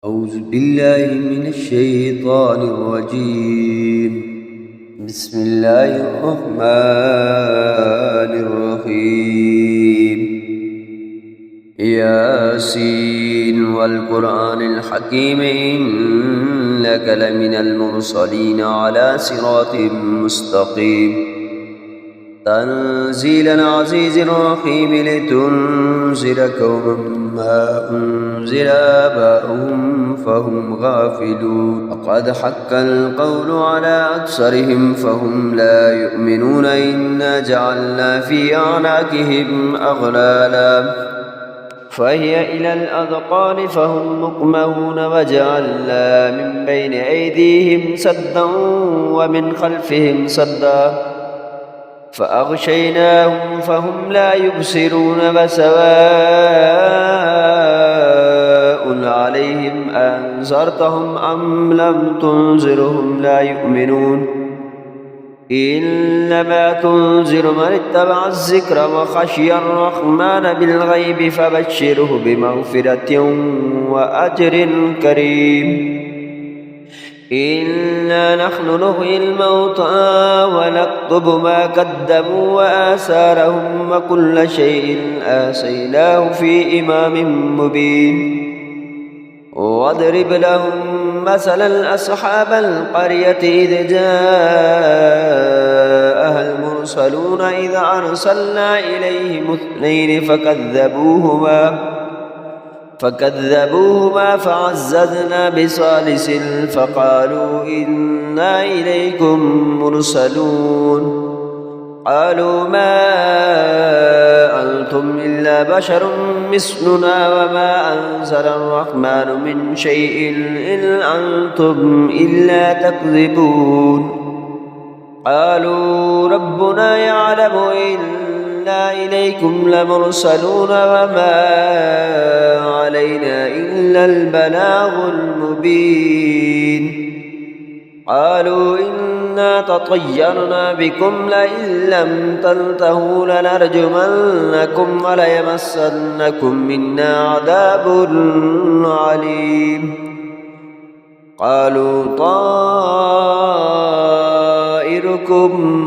أعوذ بالله من الشيطان الرجيم. بسم الله الرحمن الرحيم. ياسين والقرآن الحكيم إنك لمن المرسلين على صراط مستقيم. تنزيل العزيز الرحيم لتنذر قوما ما أنزل آباؤهم فهم غافلون. وقد حق القول على أكثرهم فهم لا يؤمنون. إنا جعلنا في أعناقهم أغلالا فهي إلى الأذقان فهم مقمهون. وجعلنا من بين أيديهم سدا ومن خلفهم سدا فأغشيناهم فهم لا يبصرون. وسواء عليهم أنذرتهم أم لم تنذرهم لا يؤمنون. إنما تنذر من اتبع الذكر وخشي الرحمن بالغيب فبشره بمغفرة وأجر كريم. إنا نحن نحيي الموتى ونكتب ما قدموا وآثارهم وكل شيء آتيناه في إمام مبين. واضرب لهم مثلا أصحاب القرية إذ جاءها المرسلون إذ أرسلنا إليهم اثنين فكذبوهما فعززنا بثالث فقالوا إنا إليكم مرسلون. قالوا ما أنتم إلا بشر مثلنا وما أنزل الرحمن من شيء إن أنتم إلا تكذبون. قالوا ربنا يعلم إنا إليكم لمرسلون وما علينا إلا البلاغ المبين. قالوا إنا تطيرنا بكم لئن لم تنتهوا لنرجمنكم وليمسنكم منا عذاب عليم. قالوا طائركم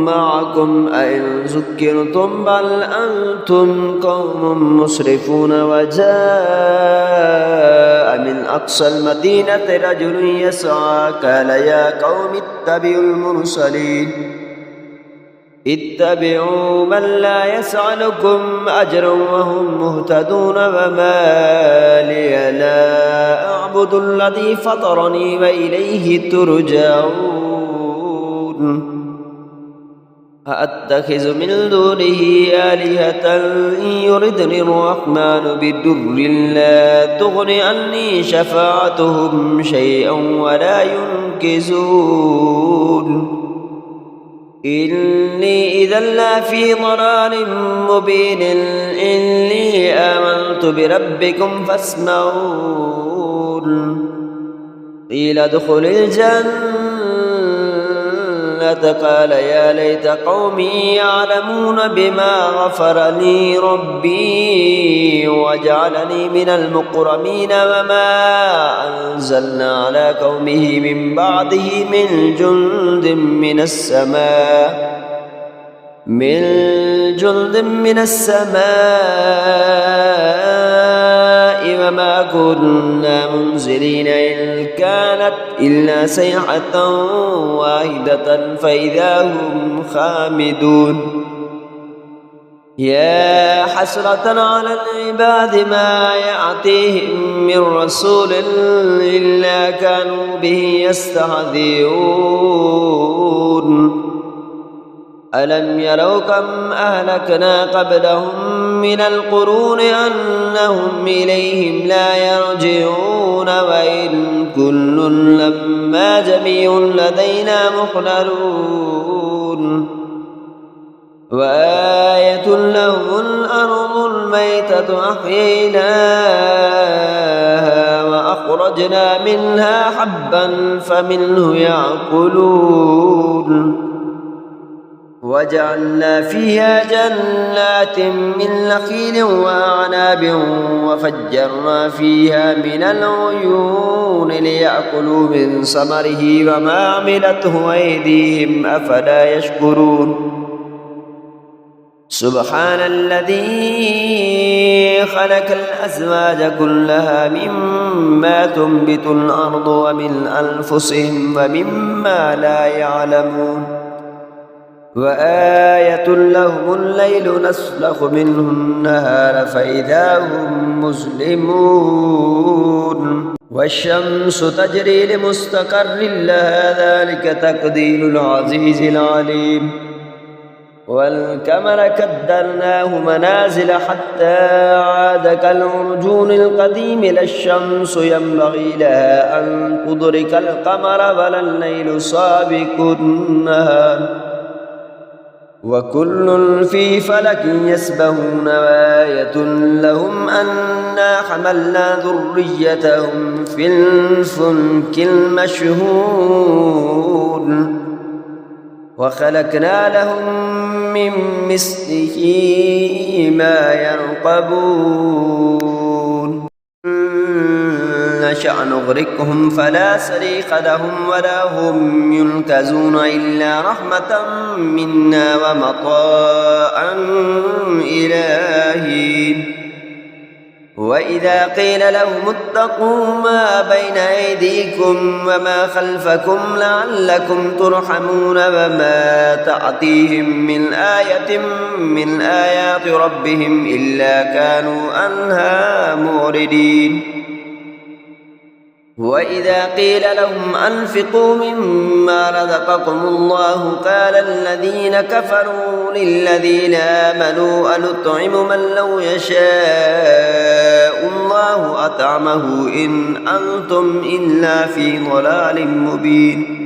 معكم أئن ذكرتم بل أنتم قوم مسرفون. وجاء من أقصى المدينة رجل يسعى قال يا قوم اتبعوا المرسلين اتبعوا من لا يسألكم أجرا وهم مهتدون. وما لي لا أعبد الذي فطرني وإليه ترجعون. أأتخذ من دونه آلهة إن يردني الرحمن بضر لا تغن عني شفاعتهم شيئا ولا ينقذون. إني إذا لفي ضلال مبين. إني آمنت بربكم فاسمعون. قيل ادخل الجنة قال يا ليت قومي يعلمون بما غفر لي ربي وجعلني من المكرمين. وما أنزلنا على قومه من بعده من جند من السماء وما كنا منزلين إن كانت إلا صيحة واحدة فإذا هم خامدون. يا حسرة على العباد ما يأتيهم من رسول إلا كانوا به يستهزئون. ألم يروا كم أهلكنا قبلهم من القرون أنهم إليهم لا يرجعون. وإن كل لما جميع لدينا محضرون. وآية لهم الأرض الميتة أحييناها وأخرجنا منها حبا فمنه يأكلون. وجعلنا فيها جنات من نخيل وأعناب وفجرنا فيها من العيون ليأكلوا من ثمره وما عملته أيديهم أفلا يشكرون سبحان الذي خلق الأزواج كلها مما تنبت الأرض ومن أنفسهم ومما لا يعلمون وآية لهم الليل نسلخ منه النهار فإذا هم مظلمون والشمس تجري لمستقر لها ذلك تقدير العزيز العليم والقمر قدرناه منازل حتى عاد كالعرجون القديم لا الشمس ينبغي لها أن تدرك القمر ولا الليل سابق النهار وكل في فلك يسبحون وآية لهم أنا حملنا ذريتهم في الفلك المشهود وخلقنا لهم من مثله ما يرقبون نشأ نغرقهم فلا صريخ لهم ولا هم ينقذون إلا رحمة منا ومطاعا إلى حين وإذا قيل لهم اتقوا ما بين أيديكم وما خلفكم لعلكم ترحمون وما تأتيهم من آية من آيات ربهم إلا كانوا عنها معرضين وإذا قيل لهم أنفقوا مما رزقكم الله قال الذين كفروا للذين آمنوا أنطعم من لو يشاء الله أطعمه إن أنتم إلا في ضلال مبين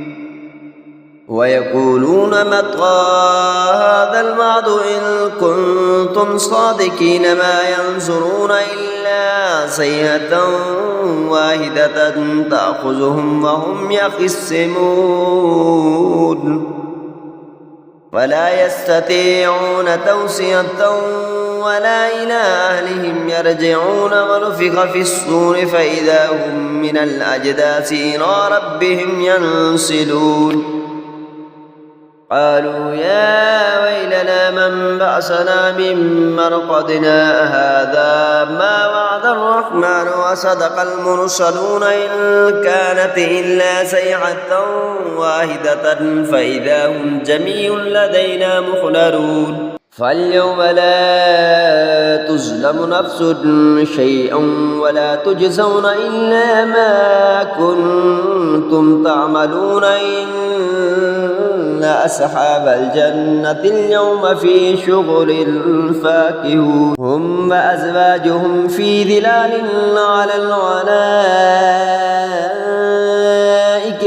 ويقولون متى هذا الوعد إن كنتم صادقين ما ينظرون إلا صيحة واحدة تأخذهم وهم يخصمون ولا يستطيعون توصية ولا إلى أهلهم يرجعون ونفخ في الصور فإذا هم من الأجداث إلى ربهم ينسلون قالوا يا ويلنا من بعثنا من مرقدنا هذا ما وعد الرحمن وصدق المرسلون إن كانت إلا صيحة واحدة فإذا هم جميع لدينا محضرون فاليوم لا تظلم نفس شيئا ولا تجزون إلا ما كنتم تعملون إن أصحاب الجنة اليوم في شغل فاكهون هم وأزواجهم في ظلال على الأرائك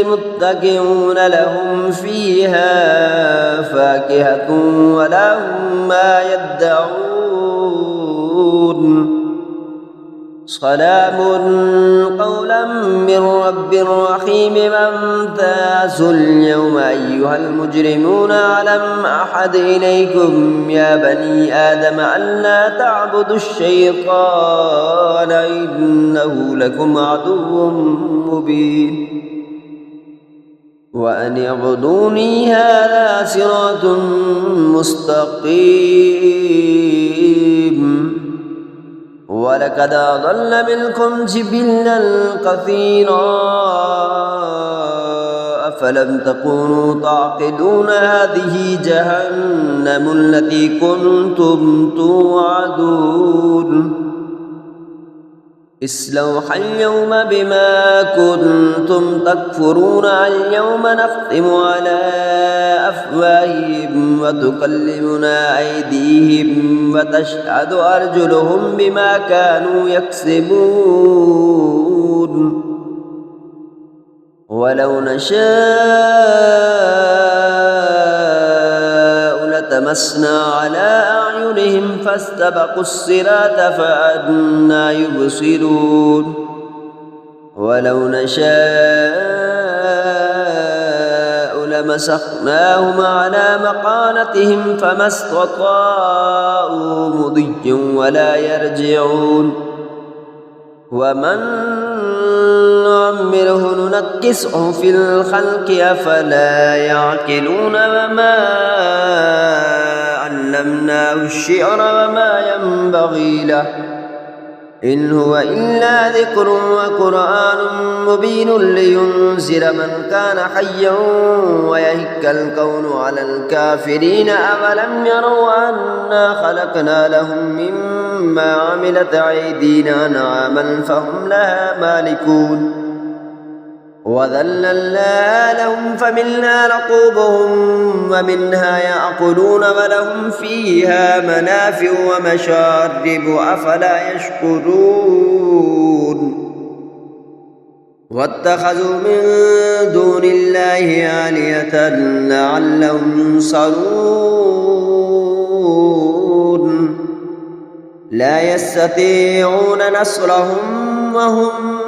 متكئون لهم فيها فاكهة ولهم ما يدعون سلام قولا من رب رحيم وامتازوا اليوم أيها المجرمون ألم أحد إليكم يا بني آدم ألا تعبدوا الشيطان إنه لكم عدو مبين وأن اعبدوني هذا صراط مستقيم ولقد أضل منكم جبلا كثيرا أفلم تكونوا تعقلون هذه جهنم التي كنتم توعدون اصلوها اليوم بما كنتم تكفرون اليوم نختم على أفواههم وتكلمنا أيديهم وتشهد أرجلهم بما كانوا يكسبون ولو نشاء لتمسنا على أعينهم فاستبقوا الصراط فأنى يبصرون ولو نشاء لمسخناهم على مقالتهم فما استطاعوا مضيا ولا يرجعون ومن نعمره ننكسه في الخلق أفلا يعقلون وما علمناه الشعر وما ينبغي له إن هو إلا ذكر وقرآن مبين لينذر من كان حيا ويهك الكون على الكافرين أولم يروا أنا خلقنا لهم مما عملت أيدينا أنعاما فهم لها مالكون وذللنا لهم فمنها ركوبهم ومنها يأكلون ولهم فيها منافع ومشارب أفلا يشكرون واتخذوا من دون الله آلهة لعلهم ينصرون لا يستطيعون نصرهم وهم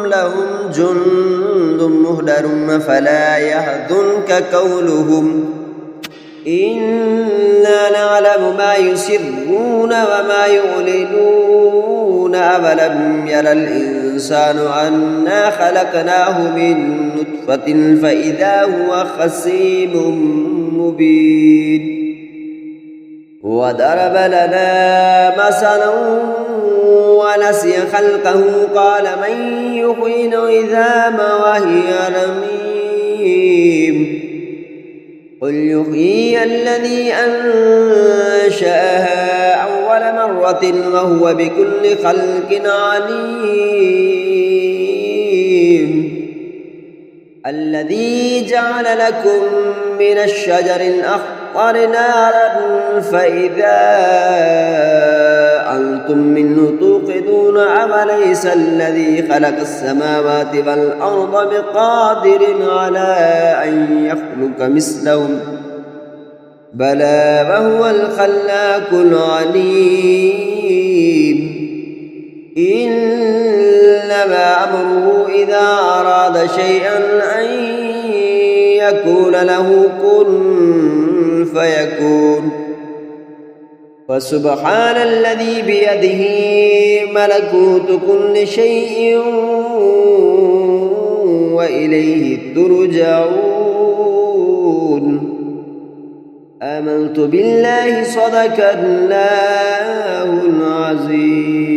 لهم جند مهدر فلا يحزنك قولهم إنا نعلم ما يسرون وما يعلنون أولم ير الإنسان أنا خلقناه من نطفة فإذا هو خصيم مبين وضرب لنا مثلا ونسي خلقه قال من يحيي العظام وهي رميم قل يحيي الذي أنشأها أول مرة وهو بكل خلق عليم الذي جعل لكم من الشجر الأخضر نارا فإذا أنتم منه توقدون أوليس الذي خلق السماوات والأرض بقادر على أن يخلق مثلهم بلى وهو الخلاق العليم إنما أمره إذا أراد شيئا أن يكون له كن فيكون فسبحان الذي بيده ملكوت كل شيء وإليه ترجعون آمنت بالله صدق الله العظيم.